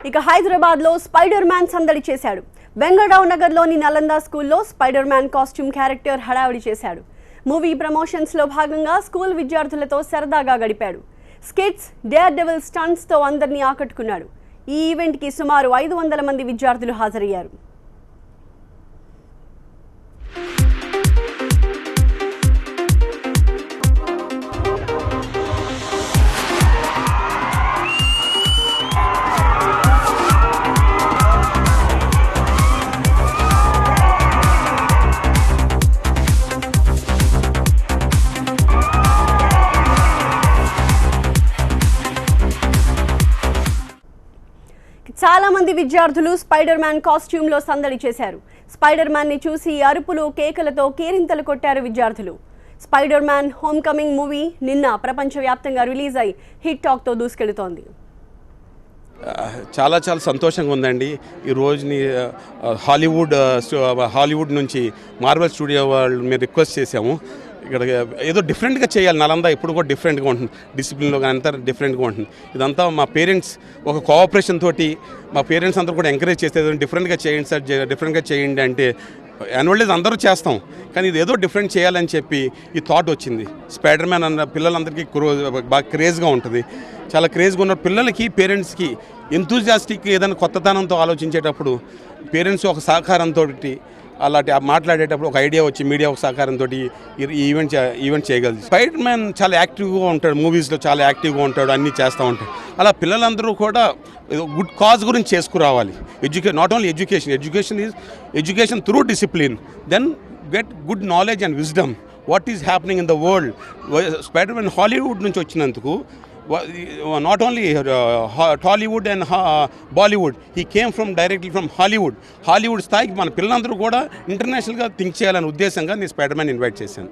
ఇక హైదరాబాద్లో spider man సందడి చేశాడు. వెంగళరావు నగర్లోని నలంద స్కూల్లో స్పైడర్ మ్యాన్ కాస్ట్యూమ్ క్యారెక్టర్ హడావిడి చేశాడు. మూవీ ప్రమోషన్స్లో భాగంగా స్కూల్ విద్యార్థులతో సరదాగా గడిపాడు. స్కిట్స్, డేర్ డెవిల్ స్టంట్స్తో అందరినీ ఆకట్టుకున్నాడు. ఈ ఈవెంట్కి సుమారు 500 మంది విద్యార్థులు హాజరయ్యారు. చాలా మంది విద్యార్థులు స్పైడర్ మ్యాన్ కాస్ట్యూమ్లో సందడి చేశారు. స్పైడర్ మ్యాన్ని చూసి అరుపులు, కేకలతో కేరింతలు కొట్టారు విద్యార్థులు. Spider man home coming movie నిన్న ప్రపంచవ్యాప్తంగా రిలీజ్ అయి హిట్ టాక్తో దూసుకెళ్తోంది. చాలా సంతోషంగా ఉందండి. ఈ రోజుని హాలీవుడ్ నుంచి మార్వెల్ స్టూడియో వాళ్ళు మేము రిక్వెస్ట్ చేసాము. ఇక్కడ ఏదో డిఫరెంట్గా చేయాలి. నలంద ఎప్పుడు కూడా డిఫరెంట్గా ఉంటుంది, డిసిప్లిన్లో కానీ అంతా డిఫరెంట్గా ఉంటుంది. ఇదంతా మా పేరెంట్స్ ఒక కోఆపరేషన్ తోటి మా పేరెంట్స్ అందరూ కూడా ఎంకరేజ్ చేస్తే డిఫరెంట్గా చేయండి సార్, డిఫరెంట్గా చేయండి అంటే యాన్యువల్ డేస్ అందరూ చేస్తాం, కానీ ఇది ఏదో డిఫరెంట్ చేయాలని చెప్పి ఈ థాట్ వచ్చింది. స్పైడర్ మ్యాన్ అన్న పిల్లలందరికీ బాగా క్రేజ్గా ఉంటుంది. చాలా క్రేజ్గా ఉన్న పిల్లలకి, పేరెంట్స్కి ఎంతూజియాస్టిక్ ఏదైనా కొత్తతనంతో ఆలోచించేటప్పుడు పేరెంట్స్ ఒక సహకారంతో అలాంటి మాట్లాడేటప్పుడు ఒక ఐడియా వచ్చి మీడియా ఒక సహకారంతో ఈ ఈవెంట్ చేయగలదు. స్పైడర్ మ్యాన్ చాలా యాక్టివ్గా ఉంటాడు, మూవీస్లో చాలా యాక్టివ్గా ఉంటాడు, అన్నీ చేస్తూ ఉంటాడు. అలా పిల్లలందరూ కూడా గుడ్ కాజ్ గురించి చేసుకురావాలి. Not only education through discipline, then get good knowledge and wisdom what is happening in the world. Spider Man Hollywood నుంచి వచ్చినందుకు, not only Tollywood and Bollywood, he came directly from Hollywood స్థాయికి మన పిల్లలందరూ కూడా ఇంటర్నేషనల్గా think చేయాలనే ఉద్దేశంగా నేను spider man invite చేశాను.